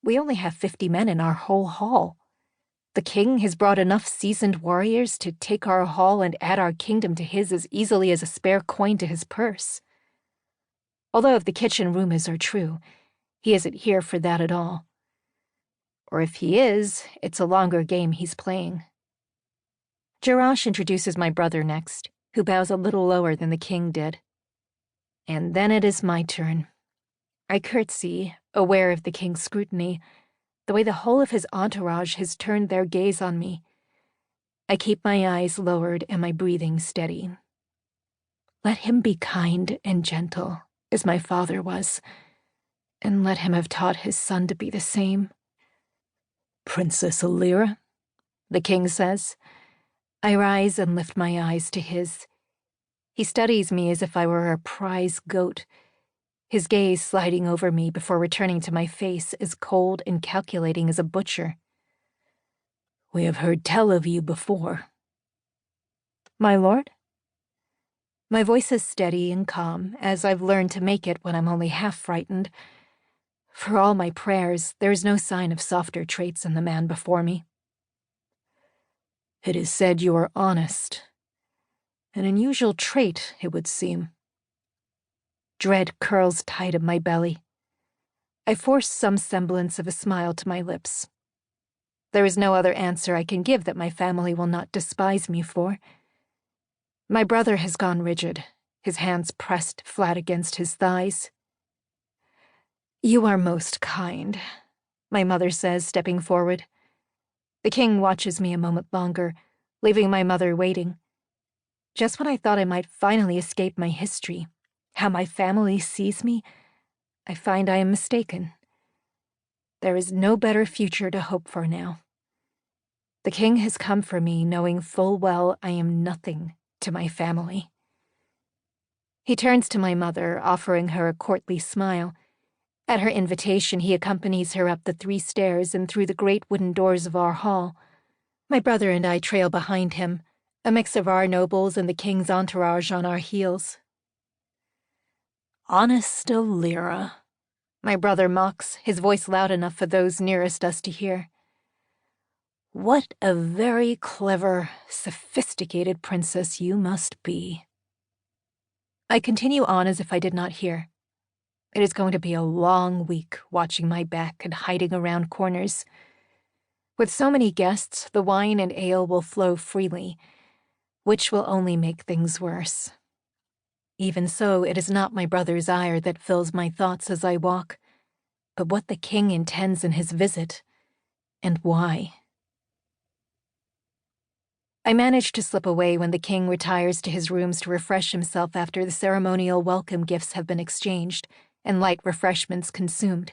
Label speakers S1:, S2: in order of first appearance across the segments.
S1: We only have 50 men in our whole hall. The king has brought enough seasoned warriors to take our hall and add our kingdom to his as easily as a spare coin to his purse. Although if the kitchen rumors are true, he isn't here for that at all. Or if he is, it's a longer game he's playing. Jerash introduces my brother next, who bows a little lower than the king did. And then it is my turn. I curtsy, aware of the king's scrutiny, the way the whole of his entourage has turned their gaze on me. I keep my eyes lowered and my breathing steady. Let him be kind and gentle, as my father was, and let him have taught his son to be the same. Princess Alyrra, the king says. I rise and lift my eyes to his. He studies me as if I were a prize goat, his gaze sliding over me before returning to my face as cold and calculating as a butcher. We have heard tell of you before. My lord? My voice is steady and calm, as I've learned to make it when I'm only half frightened. For all my prayers, there is no sign of softer traits in the man before me. It is said you are honest. An unusual trait, it would seem. Dread curls tight at my belly. I force some semblance of a smile to my lips. There is no other answer I can give that my family will not despise me for. My brother has gone rigid, his hands pressed flat against his thighs. You are most kind, my mother says, stepping forward. The king watches me a moment longer, leaving my mother waiting. Just when I thought I might finally escape my history, how my family sees me, I find I am mistaken. There is no better future to hope for now. The king has come for me knowing full well I am nothing to my family. He turns to my mother, offering her a courtly smile. At her invitation, he accompanies her up the 3 stairs and through the great wooden doors of our hall. My brother and I trail behind him, a mix of our nobles and the king's entourage on our heels. Honest Alyrra, my brother mocks, his voice loud enough for those nearest us to hear. What a very clever, sophisticated princess you must be. I continue on as if I did not hear. It is going to be a long week watching my back and hiding around corners. With so many guests, the wine and ale will flow freely, which will only make things worse. Even so, it is not my brother's ire that fills my thoughts as I walk, but what the king intends in his visit, and why. I manage to slip away when the king retires to his rooms to refresh himself after the ceremonial welcome gifts have been exchanged and light refreshments consumed.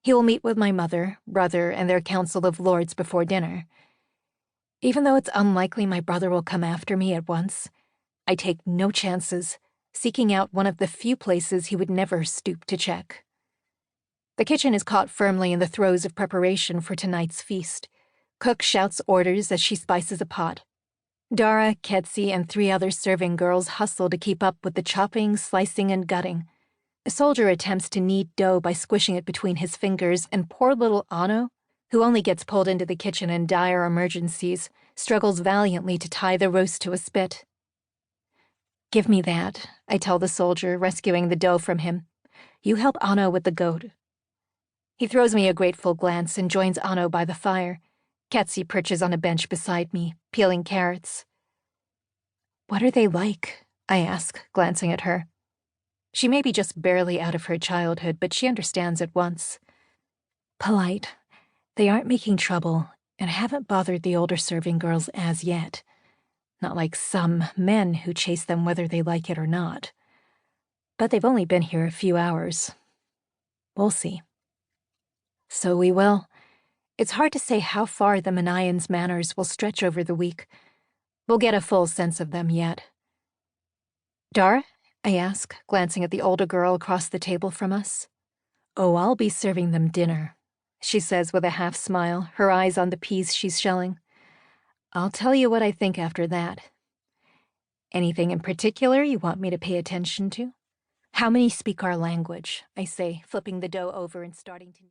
S1: He will meet with my mother, brother, and their council of lords before dinner. Even though it's unlikely my brother will come after me at once, I take no chances, seeking out one of the few places he would never stoop to check. The kitchen is caught firmly in the throes of preparation for tonight's feast. Cook shouts orders as she spices a pot. Dara, Ketsi, and 3 other serving girls hustle to keep up with the chopping, slicing, and gutting. A soldier attempts to knead dough by squishing it between his fingers, and poor little Anno, who only gets pulled into the kitchen in dire emergencies, struggles valiantly to tie the roast to a spit. Give me that, I tell the soldier, rescuing the dough from him. You help Anno with the goat. He throws me a grateful glance and joins Anno by the fire. Ketsi perches on a bench beside me, peeling carrots. What are they like? I ask, glancing at her. She may be just barely out of her childhood, but she understands at once. Polite. They aren't making trouble, and haven't bothered the older serving girls as yet. Not like some men who chase them whether they like it or not. But they've only been here a few hours. We'll see. So we will. It's hard to say how far the Manayan's manners will stretch over the week. We'll get a full sense of them yet. Dara? I ask, glancing at the older girl across the table from us. Oh, I'll be serving them dinner, she says with a half smile, her eyes on the peas she's shelling. I'll tell you what I think after that. Anything in particular you want me to pay attention to? How many speak our language? I say, flipping the dough over and starting to...